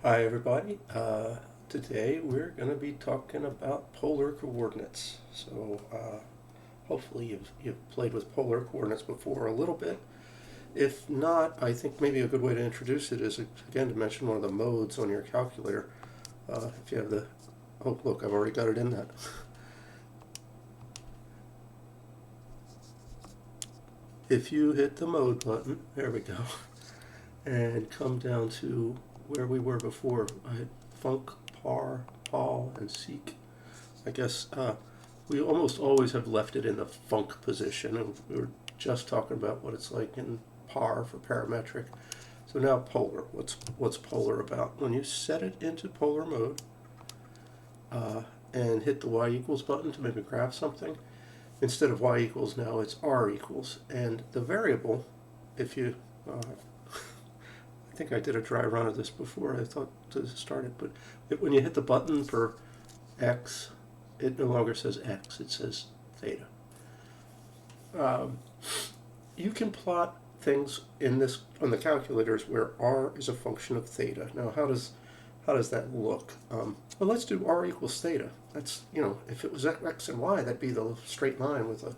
Hi everybody. Today we're going to be talking about polar coordinates. Hopefully you've played with polar coordinates before a little bit. If not, I think maybe a good way to introduce it is again to mention one of the modes on your calculator. If you have the oh look, I've already got it in that. If you hit the mode button, there we go, and come down to where we were before. I had Func, Par, Pol, and Seek. I guess we almost always have left it in the Func position, and we were just talking about what it's like in Par for parametric. So now polar. What's polar about? When you set it into polar mode and hit the y equals button to maybe graph something, instead of y equals now it's r equals, and the variable, if you I think I did a dry run of this before I thought to start it, but when you hit the button for x, it no longer says x, it says theta. Um, you can plot things in this on the calculators where r is a function of theta. Now, how does that look? Well, let's do r equals theta. That's, if it was x and y, that'd be the straight line with a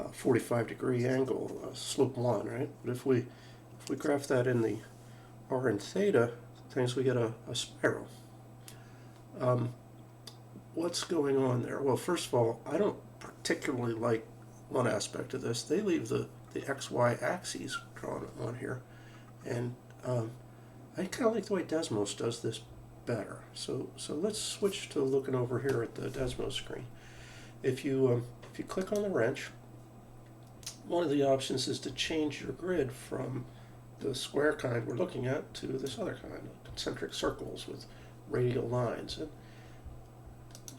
45-degree angle, slope 1, right? But if we graph that in the r and theta things, we get a spiral. Um, what's going on there? Well, first of all, I don't particularly like one aspect of this. They leave the xy axes drawn on here, and I kind of like the way Desmos does this better. So let's switch to looking over here at the Desmos screen. If you click on the wrench, one of the options is to change your grid from the square kind we're looking at to this other kind, concentric circles with radial lines. And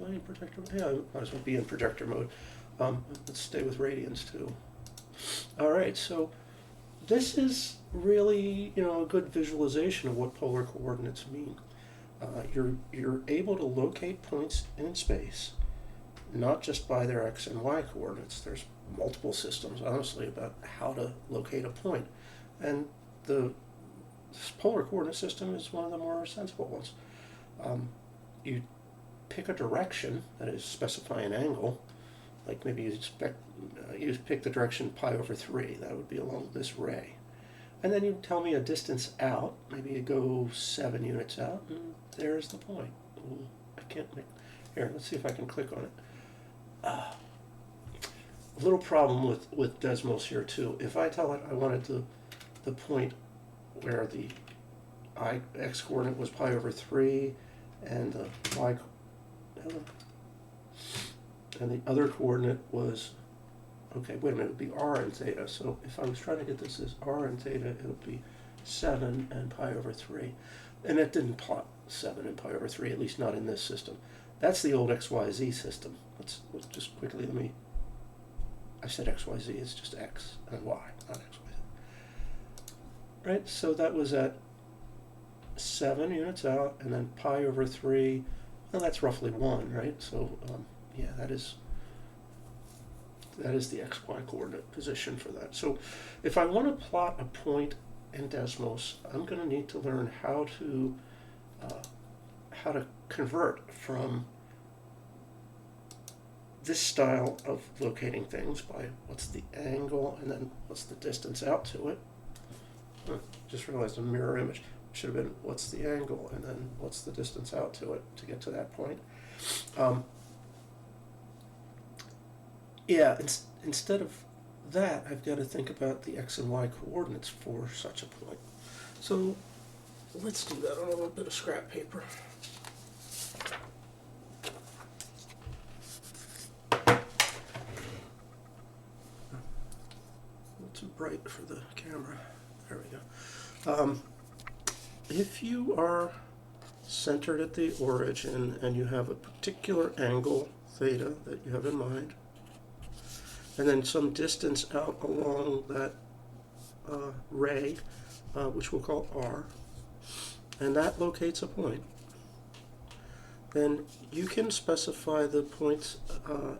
am I in projector? Yeah, I might as well be in projector mode. Let's stay with radians too. All right, so this is really a good visualization of what polar coordinates mean. You're able to locate points in space, not just by their x and y coordinates. There's multiple systems, honestly, about how to locate a point, and the polar coordinate system is one of the more sensible ones. You pick a direction, that is, specify an angle. Like maybe you pick the direction pi over 3. That would be along this ray. And then you tell me a distance out. Maybe you go 7 units out, and there's the point. Ooh, I can't make. Here, let's see if I can click on it. A little problem with Desmos here too. If I tell it I wanted the point where the x coordinate was pi over 3 and the y and the other coordinate was, okay, wait a minute, it would be r and theta. So if I was trying to get this as r and theta, it would be 7 and pi over 3. And it didn't plot 7 and pi over 3, at least not in this system. That's the old XYZ system. Let's just quickly, I said XYZ, it's just x and y, not XYZ. Right, so that was at 7 units out, and then pi over 3, well, that's roughly 1, right? So, yeah, that is the xy coordinate position for that. So if I want to plot a point in Desmos, I'm going to need to learn how to convert from this style of locating things by what's the angle and then what's the distance out to it. Just realized a mirror image. Should have been what's the angle and then what's the distance out to it to get to that point. Yeah, instead of that, I've got to think about the x and y coordinates for such a point. So let's do that on a little bit of scrap paper. Too bright for the camera. There we go. If you are centered at the origin and you have a particular angle, theta, that you have in mind, and then some distance out along that ray, which we'll call r, and that locates a point, then you can specify the point's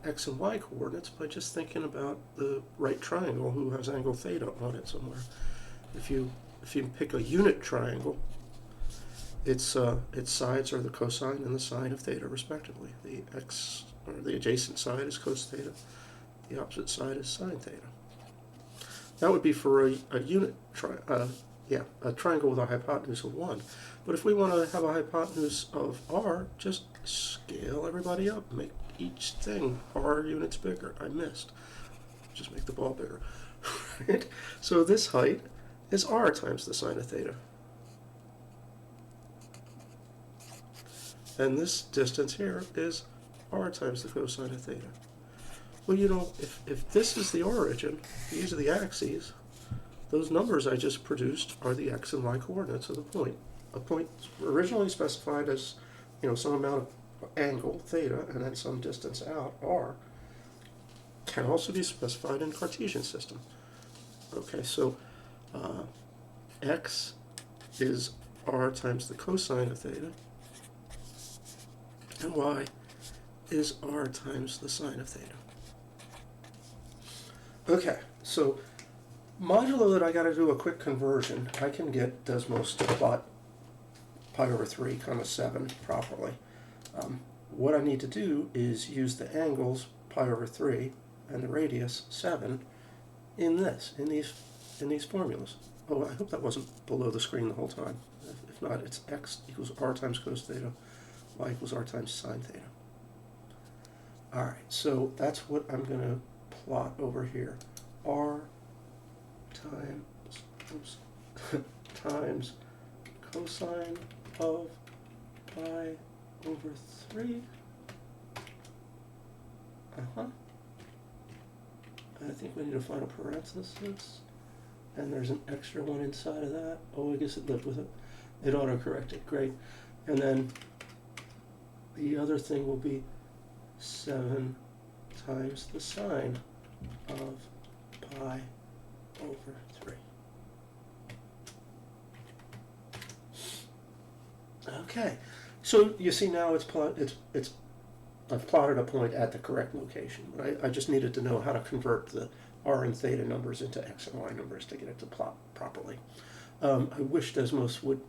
x and y coordinates by just thinking about the right triangle who has angle theta on it somewhere. If you pick a unit triangle, its sides are the cosine and the sine of theta, respectively. The x, or the adjacent side is cos theta. The opposite side is sine theta. That would be for a unit a triangle with a hypotenuse of 1. But if we want to have a hypotenuse of r, just scale everybody up. Make each thing r units bigger. I missed. Just make the ball bigger. Right? So this height is r times the sine of theta. And this distance here is r times the cosine of theta. Well, you know, if this is the origin, these are the axes, those numbers I just produced are the x and y coordinates of the point. A point originally specified as, you know, some amount of angle, theta, and then some distance out, r, can also be specified in Cartesian system. Okay, so x is r times the cosine of theta, and y is r times the sine of theta. Okay, so modulo that I got to do a quick conversion, I can get Desmos to plot pi over 3, comma 7 properly. What I need to do is use the angles pi over 3 and the radius 7 in these formulas. Oh, I hope that wasn't below the screen the whole time. If not, it's x equals r times cos theta, y equals r times sine theta. All right, so that's what I'm going to plot over here. R times cosine of pi over 3. I think we need to find a parenthesis, and there's an extra one inside of that. Oh, I guess it lived with it. It auto-corrected. Great. And then the other thing will be 7 times the sine of pi over 3. Okay, so you see now I've plotted a point at the correct location. I just needed to know how to convert the r and theta numbers into x and y numbers to get it to plot properly. I wish Desmos would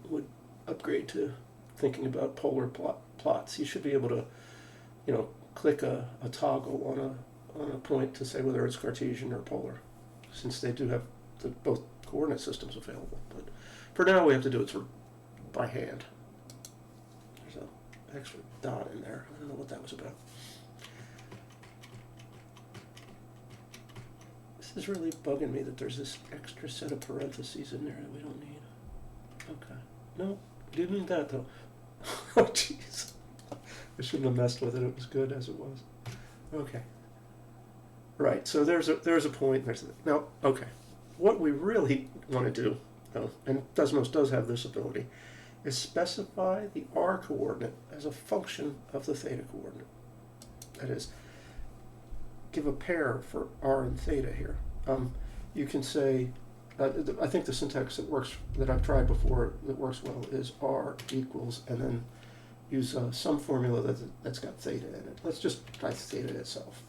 upgrade to thinking about polar plots. You should be able to, you know, click a toggle on a point to say whether it's Cartesian or polar, since they do have both coordinate systems available. But for now, we have to do it sort of by hand. There's an extra dot in there. I don't know what that was about. This is really bugging me that there's this extra set of parentheses in there that we don't need. Okay. No, didn't need that though. Oh, jeez. I shouldn't have messed with it. It was good as it was. Okay. Right. So there's a point. Now. Okay. What we really want to do, and Desmos does have this ability, is specify the r coordinate as a function of the theta coordinate. That is, give a pair for r and theta here. You can say, I think the syntax that I've tried before that works well is r equals, and then use some formula that's got theta in it. Let's just try theta itself.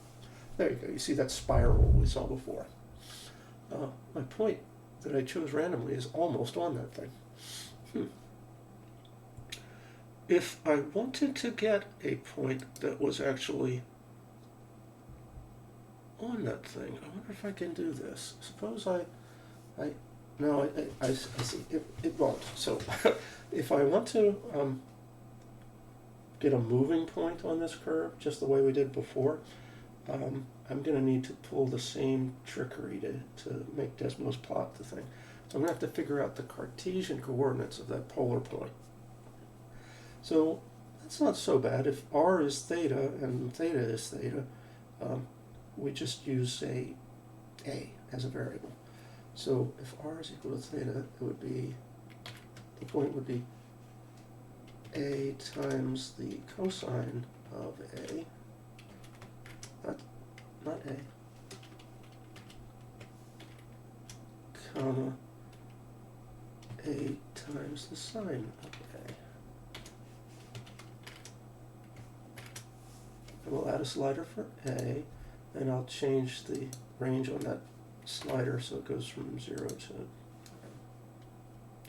There you go. You see that spiral we saw before. My point that I chose randomly is almost on that thing. If I wanted to get a point that was actually on that thing, I wonder if I can do this. Suppose I see. It won't. So if I want to get a moving point on this curve, just the way we did before, I'm going to need to pull the same trickery to make Desmos plot the thing. So I'm going to have to figure out the Cartesian coordinates of that polar point. So that's not so bad. If r is theta and theta is theta, we just use a as a variable. So if r is equal to theta, the point would be a times the cosine of a, not a, comma, a times the sine of a. And we'll add a slider for a, and I'll change the range on that slider so it goes from 0 to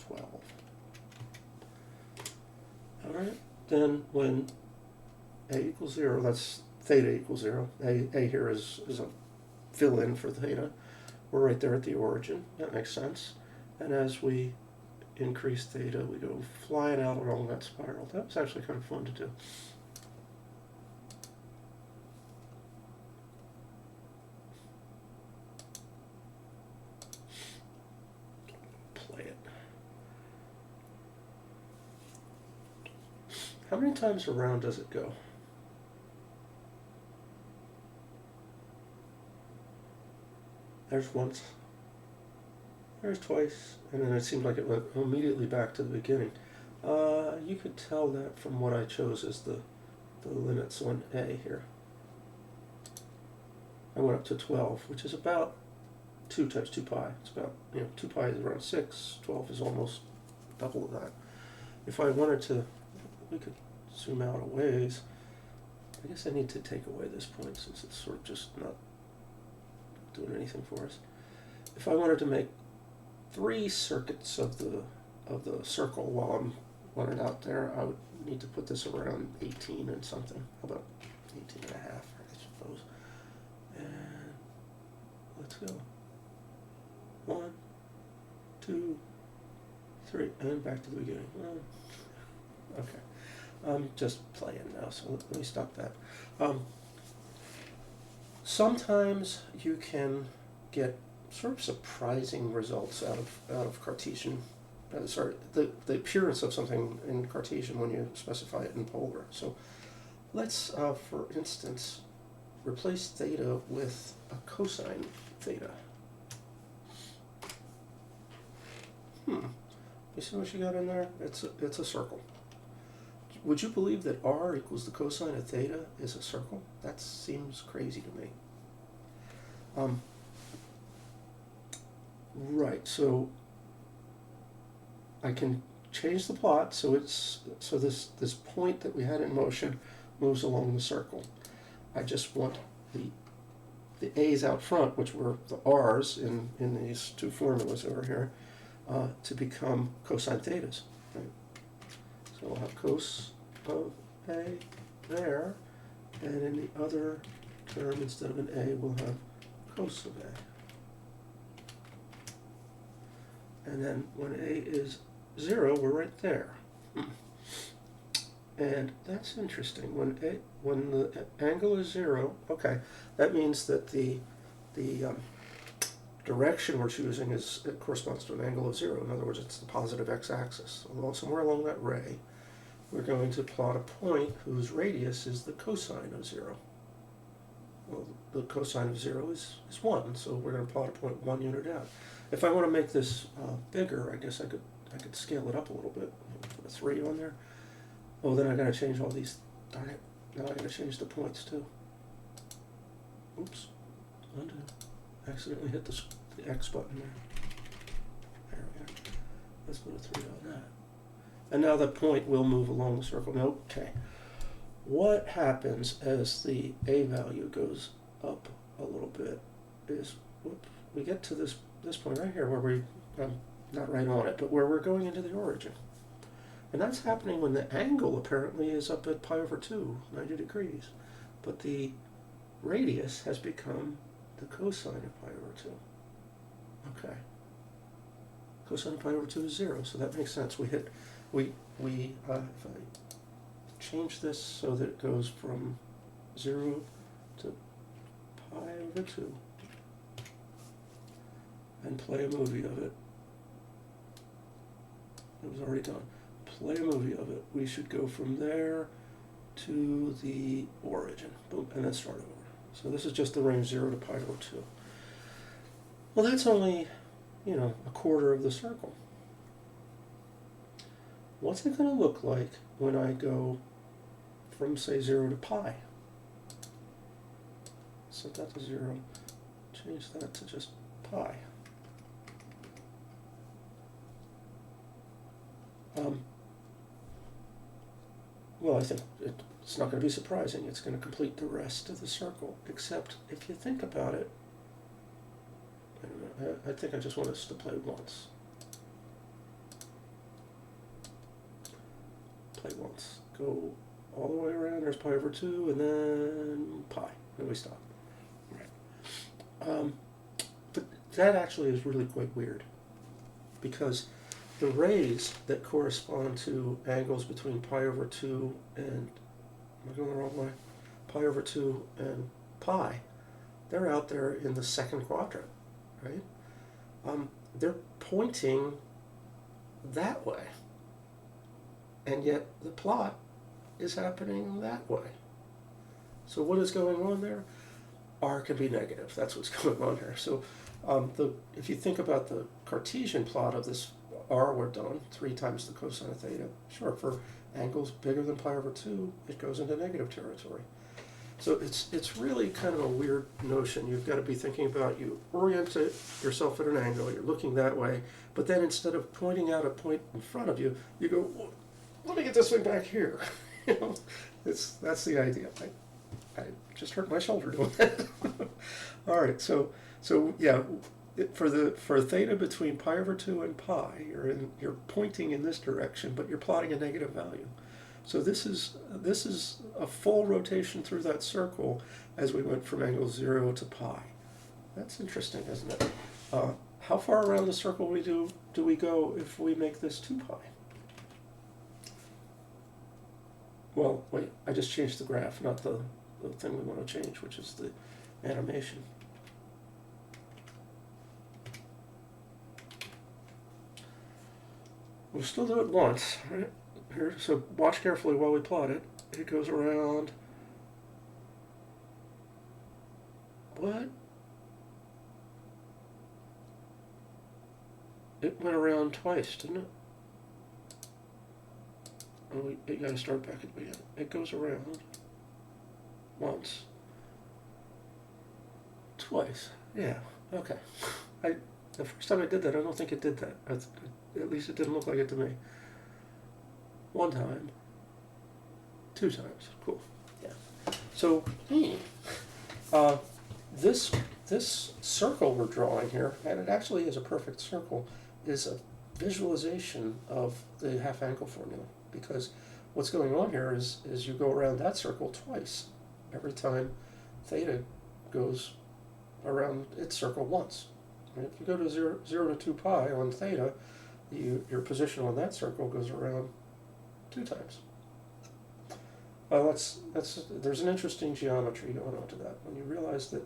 12. All right. Then when a equals 0, that's theta equals 0. A here is a fill-in for theta. We're right there at the origin. That makes sense. And as we increase theta, we go flying out along that spiral. That was actually kind of fun to do. Play it. How many times around does it go? There's once. There's twice. And then it seemed like it went immediately back to the beginning. You could tell that from what I chose as the limits on A here. I went up to 12, which is about 2 times 2 pi. It's about, 2 pi is around 6. 12 is almost double of that. If I wanted to, we could zoom out a ways. I guess I need to take away this point since it's sort of just not doing anything for us. If I wanted to make 3 circuits of the circle while I'm running out there, I would need to put this around 18 and something. How about 18 and a half, I suppose. And let's go. 1, 2, 3, and back to the beginning. Okay. I'm just playing now, so let me stop that. Sometimes you can get sort of surprising results out of Cartesian. Sorry, the appearance of something in Cartesian when you specify it in polar. So let's, for instance, replace theta with a cosine theta. You see what you got in there? It's a circle. Would you believe that r equals the cosine of theta is a circle? That seems crazy to me. Right, so I can change the plot so this point that we had in motion moves along the circle. I just want the a's out front, which were the r's in these two formulas over here, to become cosine thetas. Right? So we'll have cos of a there, and in the other term, instead of an a, we'll have cos of a. And then when a is 0, we're right there. And that's interesting. When the angle is 0, okay, that means that the direction we're choosing it corresponds to an angle of 0. In other words, it's the positive x-axis. So somewhere along that ray, we're going to plot a point whose radius is the cosine of 0. Well, the cosine of 0 is 1, so we're going to plot a point 1 unit out. If I want to make this bigger, I guess I could scale it up a little bit. Put a 3 on there. Oh, then I got to change all these. Darn it! Now I got to change the points too. Oops! Undo. Accidentally hit the X button there. There we go. Let's put a 3 on that. And now the point will move along the circle. Okay. What happens as the A value goes up a little bit is, we get to this point right here where I'm not right on it, but where we're going into the origin. And that's happening when the angle apparently is up at pi over 2, 90 degrees. But the radius has become the cosine of pi over 2. Okay. Cosine of pi over 2 is 0, so that makes sense. If I change this so that it goes from 0 to pi over 2 and play a movie of it. It was already done. Play a movie of it. We should go from there to the origin. Boom, and then start over. So this is just the range 0 to pi over 2. Well, that's only, a quarter of the circle. What's it going to look like when I go from, say, 0 to pi? Set that to 0. Change that to just pi. Well, I think it's not going to be surprising. It's going to complete the rest of the circle, except if you think about it, I think I just want us to play once. play once. Go all the way around, there's pi over 2, and then pi, and we stop. Right. But that actually is really quite weird, because the rays that correspond to angles between pi over 2 and, am I going the wrong way? Pi over 2 and pi, they're out there in the second quadrant, right? They're pointing that way, and yet the plot is happening that way. So what is going on there? R can be negative. That's what's going on here. So if you think about the Cartesian plot of this R we're done, 3 times the cosine of theta, sure, for angles bigger than pi over 2, it goes into negative territory. So it's really kind of a weird notion. You've got to be thinking about, you orient yourself at an angle, you're looking that way, but then instead of pointing out a point in front of you, you go, well, let me get this thing back here. You know, that's the idea. I just hurt my shoulder doing that. All right, so yeah, for theta between pi over 2 and pi, you're pointing in this direction, but you're plotting a negative value. So this is a full rotation through that circle as we went from angle 0 to pi. That's interesting, isn't it? How far around the circle do we go if we make this 2 pi? Well, wait, I just changed the graph, not the thing we want to change, which is the animation. We'll still do it once, right? Here, so watch carefully while we plot it. It goes around. What? It went around twice, didn't it? Oh, you gotta start back at the beginning. It goes around once, twice. Yeah. Okay. The first time I did that, I don't think it did that. At least it didn't look like it to me. 1 time, 2 times. Cool. Yeah. So this circle we're drawing here, and it actually is a perfect circle, is a visualization of the half angle formula, because what's going on here is you go around that circle twice every time theta goes around its circle once. Right? If you go to 0 to 2 pi on theta, your position on that circle goes around 2 times. Well, there's an interesting geometry going on to that. When you realize that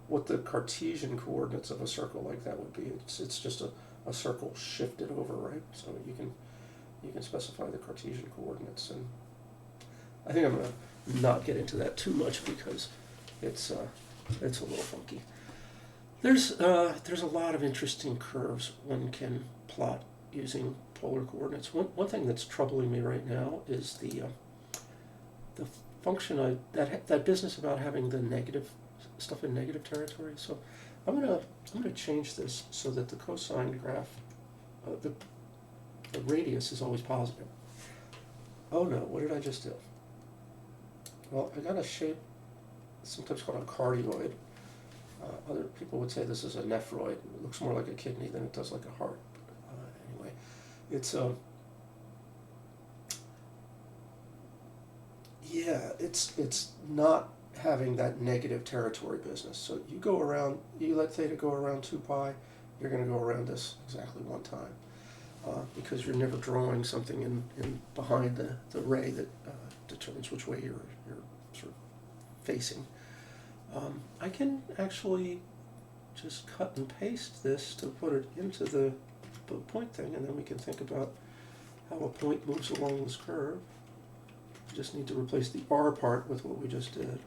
what the Cartesian coordinates of a circle like that would be, it's just a circle shifted over, right? So you can specify the Cartesian coordinates, and I think I'm going to not get into that too much because it's a little funky. There's a lot of interesting curves one can plot using polar coordinates. One thing that's troubling me right now is the function that business about having the negative stuff in negative territory. So I'm gonna change this so that the cosine graph, the radius is always positive. Oh no, what did I just do? Well, I got a shape, sometimes called a cardioid. Other people would say this is a nephroid. It looks more like a kidney than it does like a heart. Anyway, it's it's not having that negative territory business. So you let theta go around 2 pi, you're going to go around this exactly 1 time, because you're never drawing something in behind the ray that determines which way you're sort of facing. I can actually just cut and paste this to put it into the point thing, and then we can think about how a point moves along this curve. We just need to replace the r part with what we just did.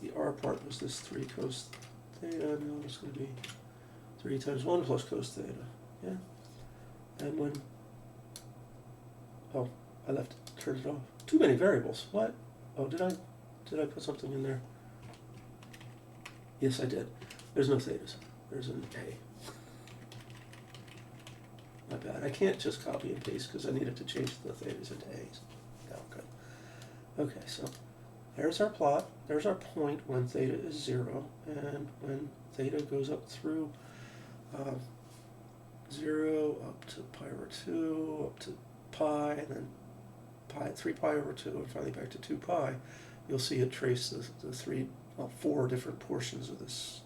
The r part was this 3 cos theta, now it's going to be 3 times 1 plus cos theta. Yeah? And when... Oh, I turned it off. Too many variables. What? Oh, did I put something in there? Yes, I did. There's no thetas. There's an A. My bad. I can't just copy and paste because I needed to change the thetas into A's. Oh, good. Okay, so there's our plot. There's our point when theta is 0, and when theta goes up through 0 up to pi over 2, up to pi, and then 3 pi over 2, and finally back to 2 pi, you'll see it trace the 4 different portions of this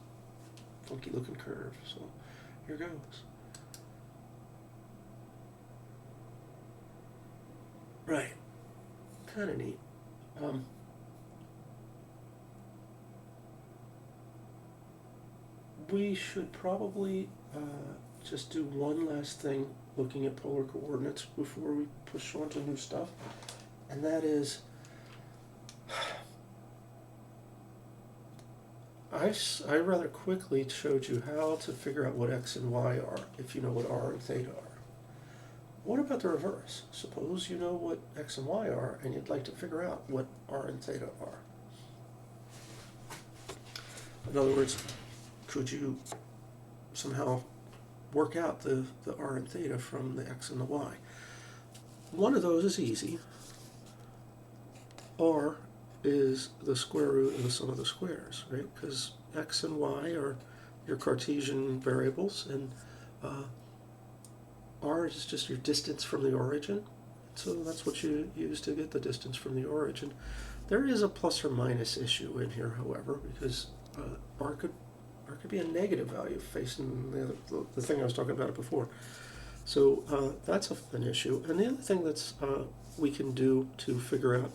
funky looking curve. So here goes. Right. Kind of neat. We should probably just do one last thing looking at polar coordinates before we push on to new stuff, and that is I rather quickly showed you how to figure out what x and y are if you know what r and theta are. What about the reverse? Suppose you know what x and y are and you'd like to figure out what r and theta are. In other words, could you somehow work out the r and theta from the x and the y? One of those is easy. R is the square root of the sum of the squares, right? Because x and y are your Cartesian variables, and r is just your distance from the origin. So that's what you use to get the distance from the origin. There is a plus or minus issue in here, however, because r could be a negative value facing the thing I was talking about before. So that's an issue. And the other thing that's we can do to figure out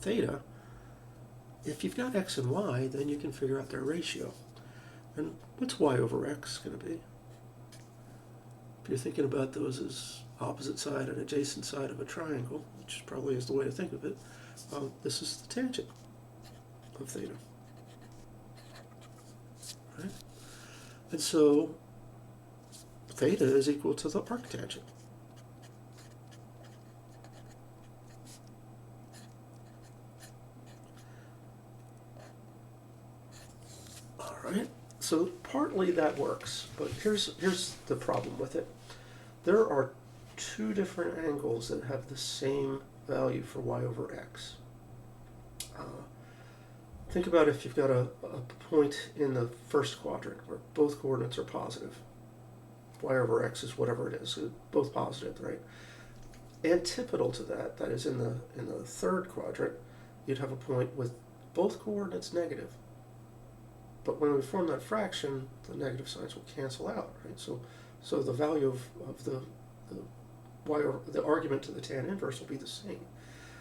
theta, if you've got x and y, then you can figure out their ratio. And what's y over x going to be? If you're thinking about those as opposite side and adjacent side of a triangle, which probably is the way to think of it, this is the tangent of theta. Right? And so theta is equal to the arctangent. All right, so partly that works, but here's the problem with it. There are two different angles that have the same value for y over x. Think about if you've got a point in the first quadrant where both coordinates are positive. Y over x is whatever it is, both positive, right? Antipodal to that, that is in the third quadrant, you'd have a point with both coordinates negative. But when we form that fraction, the negative signs will cancel out, right? So the value of the y over the argument to the tan inverse will be the same.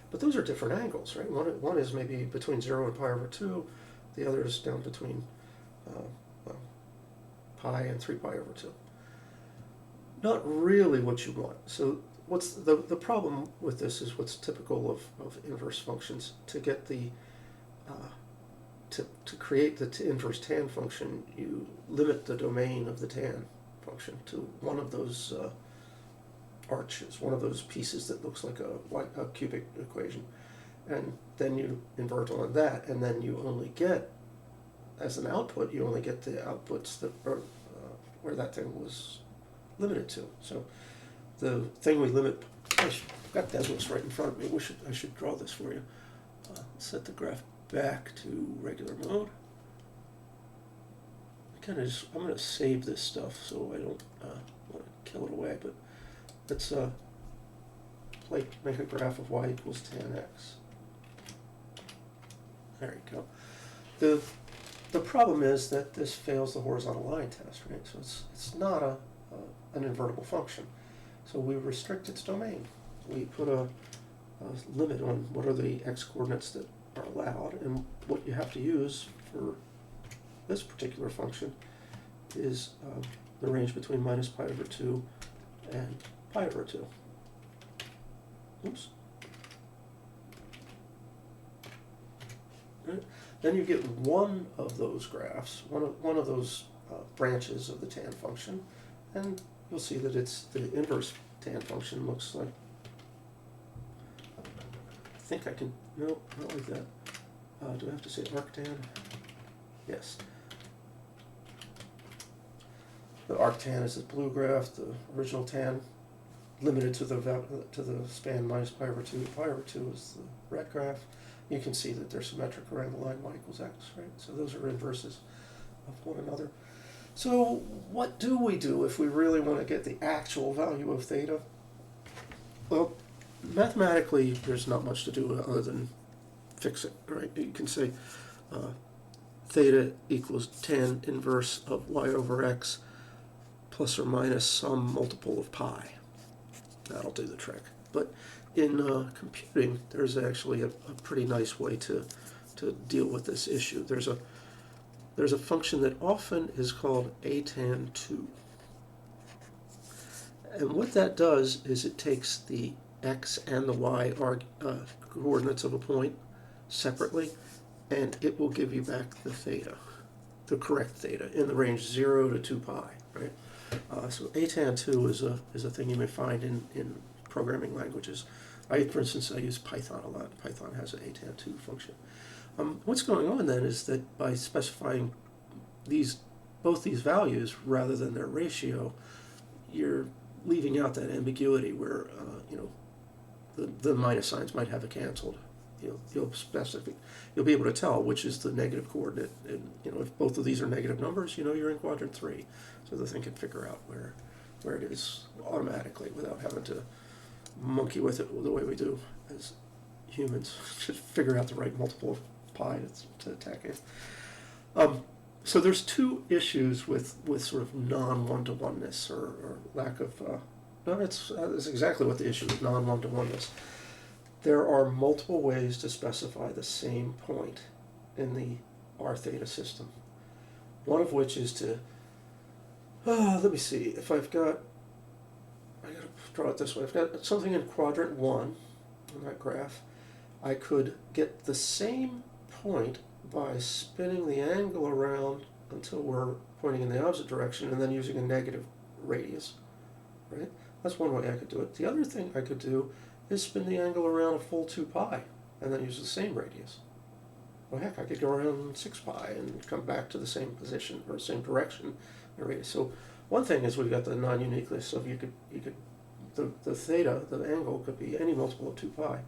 But those are different angles, right? One is maybe between 0 and pi over 2. The other is down between pi and 3 pi over 2. Not really what you want. So what's the problem with this is what's typical of inverse functions. To get the to create the inverse tan function, you limit the domain of the tan function to one of those arches, one of those pieces that looks like a cubic equation, and then you invert on that, and then you only get, as an output, you only get the outputs that are where that thing was limited to. So the thing we limit, I've got Desmos right in front of me. I should draw this for you. Set the graph back to regular mode. I'm going to save this stuff so I don't want to kill it away, but let's make a graph of y equals tan x. There you go. The problem is that this fails the horizontal line test, right? So it's not an invertible function. So we restrict its domain. We put a limit on what are the x coordinates that are allowed, and what you have to use for this particular function is the range between minus pi over 2 and pi over 2. Oops. Right. Then you get one of those graphs, one of those branches of the tan function, and you'll see that it's the inverse tan function looks like. I think I can. No, not like that. Do I have to say arctan? Yes. The arctan is the blue graph. The original tan, limited to the span minus pi over 2. Pi over 2 is the red graph. You can see that they're symmetric around the line y equals x, right? So those are inverses of one another. So what do we do if we really want to get the actual value of theta? Well, mathematically, there's not much to do other than fix it, right? You can say theta equals tan inverse of y over x plus or minus some multiple of pi. That'll do the trick. But in computing, there's actually a pretty nice way to deal with this issue. There's a function that often is called atan2. And what that does is it takes the x and the y coordinates of a point separately, and it will give you back the theta, the correct theta, in the range 0 to 2 pi, right? So atan2 is a thing you may find in programming languages. For instance, I use Python a lot. Python has an atan2 function. What's going on then is that by specifying both these values rather than their ratio, you're leaving out that ambiguity where the minus signs might have a canceled. You'll be able to tell which is the negative coordinate, and if both of these are negative numbers, you're in quadrant 3, so the thing can figure out where it is automatically without having to monkey with it the way we do as humans to figure out the right multiple of pi to attack it. So there's two issues with sort of non-one-to-oneness or lack of. No, that's exactly what the issue is: non-one-to-oneness. There are multiple ways to specify the same point in the r theta system. One of which is to, let me see, if I gotta draw it this way. I've got something in quadrant 1 on that graph. I could get the same point by spinning the angle around until we're pointing in the opposite direction and then using a negative radius, right? That's one way I could do it. The other thing I could do is spin the angle around a full 2 pi and then use the same radius. Well, heck, I could go around 6 pi and come back to the same position or same direction in radius. So one thing is we've got the non-uniqueness, so you could the theta, the angle, could be any multiple of 2 pi,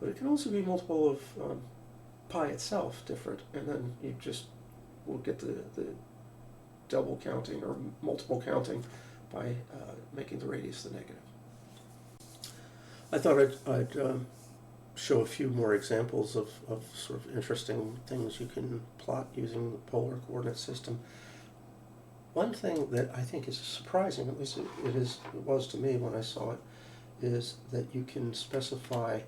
but it can also be multiple of pi itself different, and then you just will get the double counting or multiple counting by making the radius the negative. I thought I'd show a few more examples of sort of interesting things you can plot using the polar coordinate system. One thing that I think is surprising, at least it was to me when I saw it, is that you can specify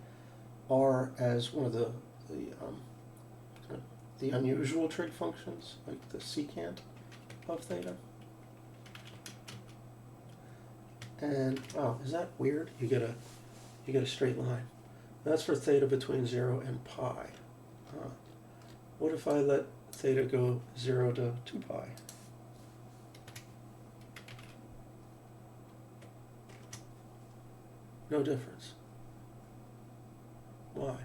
r as one of the unusual trig functions, like the secant of theta. And wow, is that weird? You get a straight line. That's for theta between 0 and pi. What if I let theta go 0 to 2 pi? No difference. Why?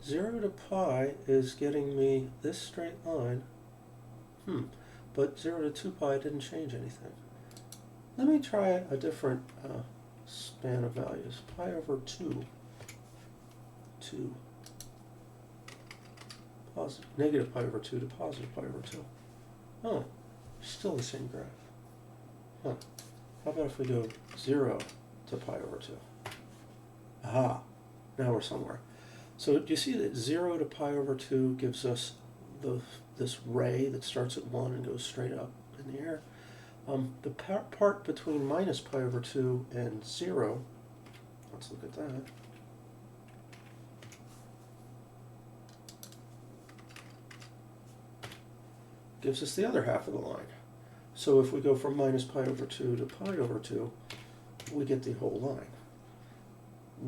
0 to pi is getting me this straight line. But 0 to 2 pi didn't change anything. Let me try a different span of values. Pi over 2 to positive, negative pi over 2 to positive pi over 2. Oh, still the same graph. How about if we go 0 to pi over 2? Aha, now we're somewhere. So do you see that 0 to pi over 2 gives us this ray that starts at 1 and goes straight up in the air? The part between minus pi over 2 and 0, let's look at that. Gives us the other half of the line. So if we go from minus pi over 2 to pi over 2, we get the whole line.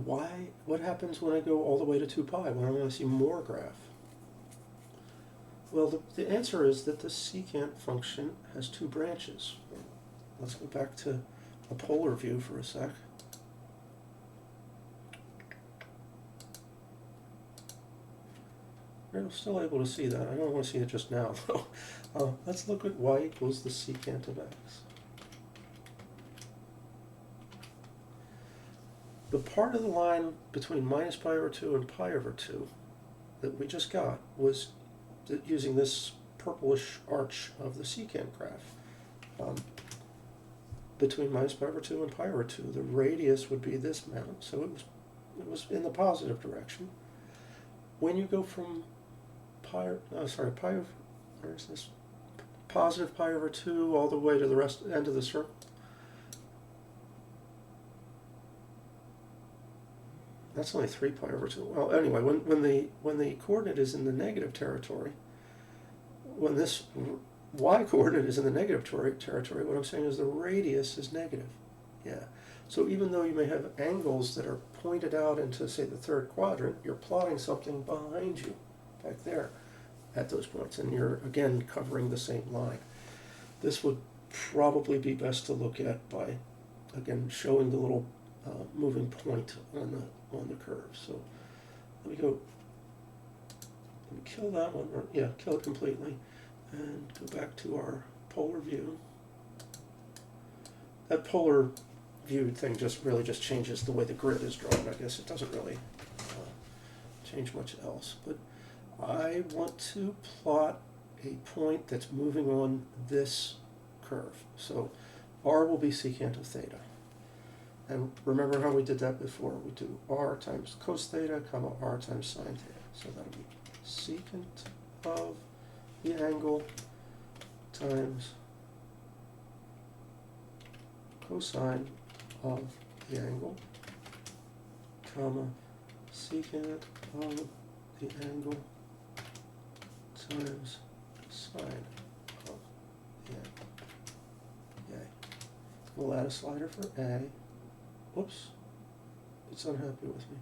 Why? What happens when I go all the way to 2 pi, when I want to see more graph? Well, the answer is that the secant function has 2 branches. Let's go back to a polar view for a sec. You're still able to see that. I don't want to see it just now, though. Let's look at y equals the secant of x. The part of the line between minus pi over 2 and pi over 2 that we just got was using this purplish arch of the secant graph. Between minus pi over 2 and pi over 2, the radius would be this amount, so it was in the positive direction. When you go from pi over, where is this? Positive pi over 2 all the way to the end of the circle. That's only 3 pi over 2. Well, anyway, when the coordinate is in the negative territory, when this y-coordinate is in the negative territory, what I'm saying is the radius is negative. Yeah. So even though you may have angles that are pointed out into, say, the third quadrant, you're plotting something behind you, back there, at those points, and you're, again, covering the same line. This would probably be best to look at by, again, showing the little moving point on the curve. So let me kill that one, or yeah, kill it completely, and go back to our polar view. That polar view thing just changes the way the grid is drawn. I guess it doesn't really change much else. But I want to plot a point that's moving on this curve. So r will be secant of theta. And remember how we did that before? We do r times cos theta, comma r times sine theta. So that'll be secant of the angle times cosine of the angle, comma, secant of the angle times sine of the angle. Yay. We'll add a slider for A. Whoops, it's unhappy with me.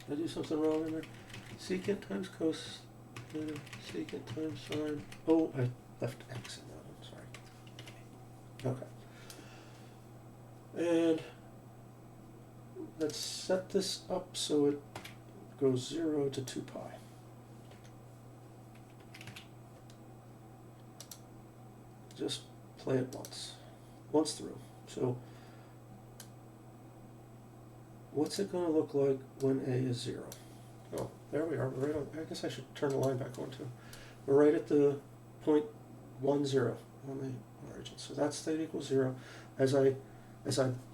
Did I do something wrong in there? Secant times cos theta, secant times sine. Oh, I left x in that one, sorry. Okay. And let's set this up so it goes 0 to 2 pi. Just play it once through. So what's it going to look like when a is 0? Oh, there we are. We're right on. I guess I should turn the line back on too. We're right at the point 1, 0 on the origin. So that's theta equals 0. As I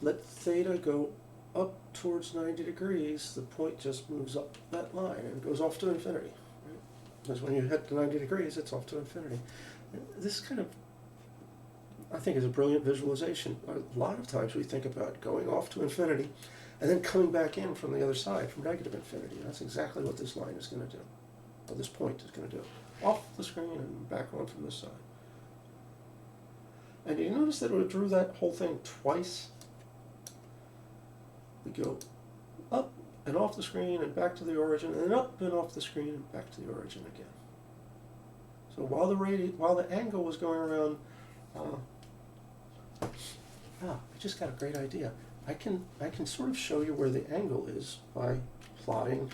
let theta go up towards 90 degrees, the point just moves up that line and goes off to infinity. Right? Because when you hit the 90 degrees, it's off to infinity. This kind of, I think, is a brilliant visualization. A lot of times we think about going off to infinity and then coming back in from the other side, from negative infinity. That's exactly what this line is going to do, or this point is going to do. Off the screen and back on from this side. And you notice that we drew that whole thing twice? We go up and off the screen and back to the origin, and then up and off the screen and back to the origin again. So while the angle was going around, I just got a great idea. I can sort of show you where the angle is by plotting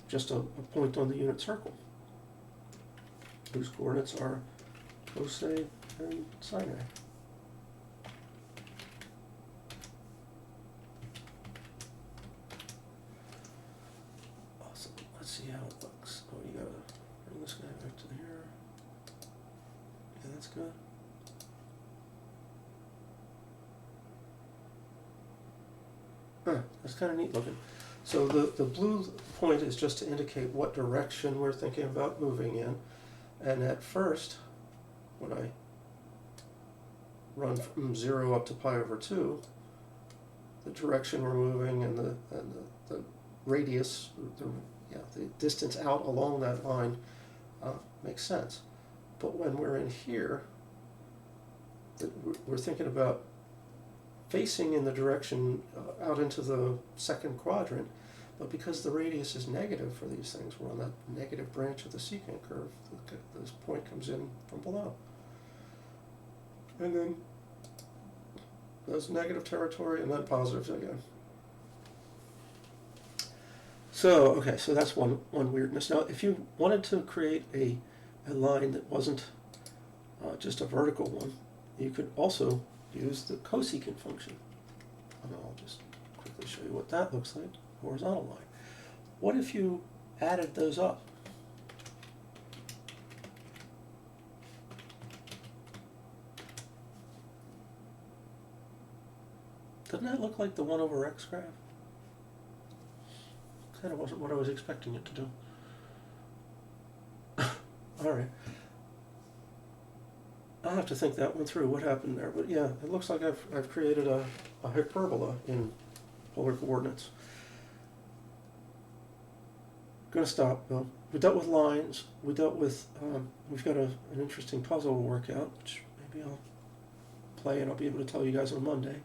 just a point on the unit circle, whose coordinates are cosine and sine. Awesome. Let's see how it looks. Oh, you gotta bring this guy back to here. Yeah, that's good. That's kind of neat looking. So the blue point is just to indicate what direction we're thinking about moving in. And at first, when I run from 0 up to pi over 2, the direction we're moving and the radius, the distance out along that line makes sense. But when we're in here, we're thinking about facing in the direction out into the second quadrant, but because the radius is negative for these things, we're on that negative branch of the secant curve. This point comes in from below. And then goes negative territory and then positive again. So, okay, so that's one weirdness. Now, if you wanted to create a line that wasn't just a vertical one, you could also use the cosecant function. And I'll just quickly show you what that looks like, horizontal line. What if you added those up? Doesn't that look like the 1 over x graph? Kind of wasn't what I was expecting it to do. All right. I'll have to think that one through, what happened there. But yeah, it looks like I've created a hyperbola in polar coordinates. Gonna stop, though. We dealt with lines. We dealt with, we've got an interesting puzzle to work out, which maybe I'll play and I'll be able to tell you guys on Monday.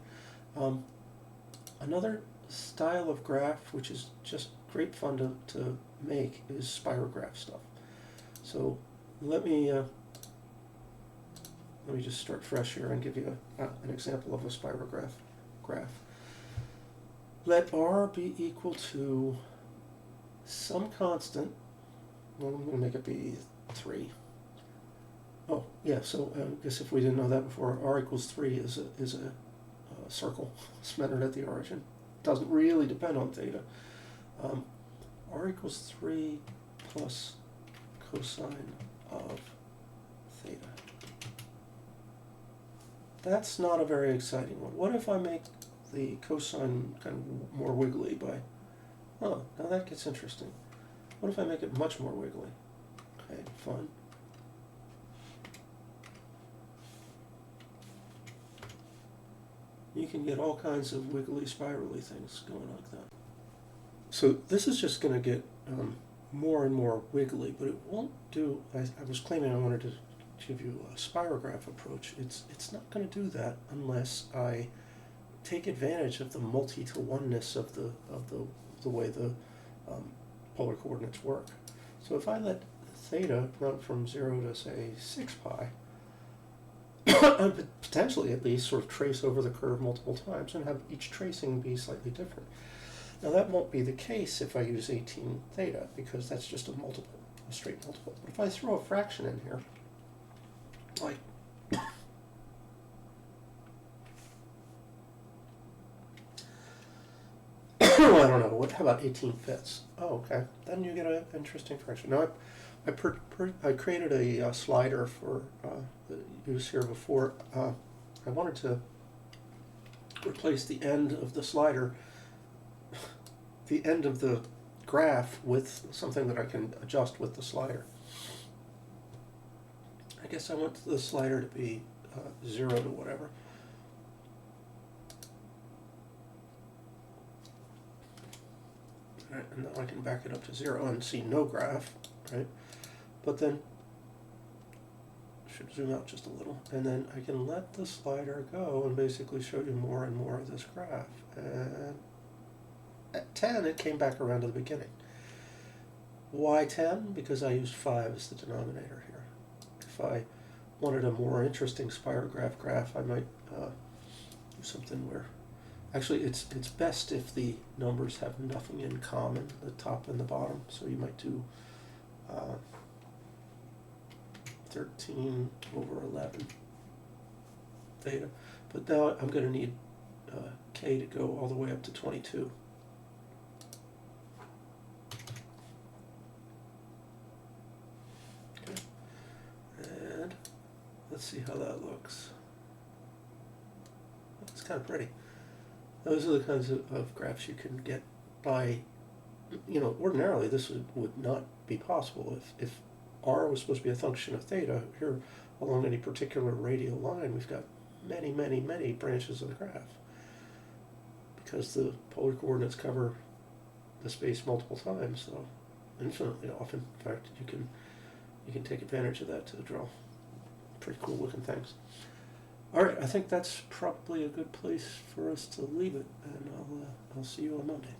Another style of graph, which is just great fun to make, is spirograph stuff. So let me just start fresh here and give you an example of a spirograph graph. Let R be equal to some constant. Well, I'm going to make it be 3. Oh, yeah, so I guess if we didn't know that before, R equals 3 is a circle centered at the origin. Doesn't really depend on theta. R equals 3 plus cosine of theta. That's not a very exciting one. What if I make the cosine kind of more wiggly by... Oh, now that gets interesting. What if I make it much more wiggly? Okay, fun. You can get all kinds of wiggly, spirally things going like that. So this is just going to get more and more wiggly, but it won't do... I was claiming I wanted to give you a spirograph approach. It's not going to do that unless I take advantage of the multi-to-oneness of the way the polar coordinates work. So if I let theta run from 0 to, say, 6 pi, I could potentially at least sort of trace over the curve multiple times and have each tracing be slightly different. Now that won't be the case if I use 18 theta, because that's just a multiple, a straight multiple. But if I throw a fraction in here, like I don't know, how about 18 fifths? Oh, okay. Then you get an interesting fraction. Now, I created a slider for the use here before. I wanted to replace the end of the slider, the end of the graph, with something that I can adjust with the slider. I guess I want the slider to be 0 to whatever. Right, and now I can back it up to 0 and see no graph, right? But then, should zoom out just a little, and then I can let the slider go and basically show you more and more of this graph. And at 10, it came back around to the beginning. Why 10? Because I used 5 as the denominator here. If I wanted a more interesting spirograph graph, I might do something where... Actually, it's best if the numbers have nothing in common, the top and the bottom. So you might do 13 over 11 theta. But now I'm going to need k to go all the way up to 22. Okay. And let's see how that looks. It's kind of pretty. Those are the kinds of graphs you can get by, ordinarily this would not be possible. If R was supposed to be a function of theta, here along any particular radial line, we've got many, many, many branches of the graph. Because the polar coordinates cover the space multiple times, so infinitely often. In fact, you can take advantage of that to draw pretty cool looking things. All right, I think that's probably a good place for us to leave it, and I'll see you on Monday.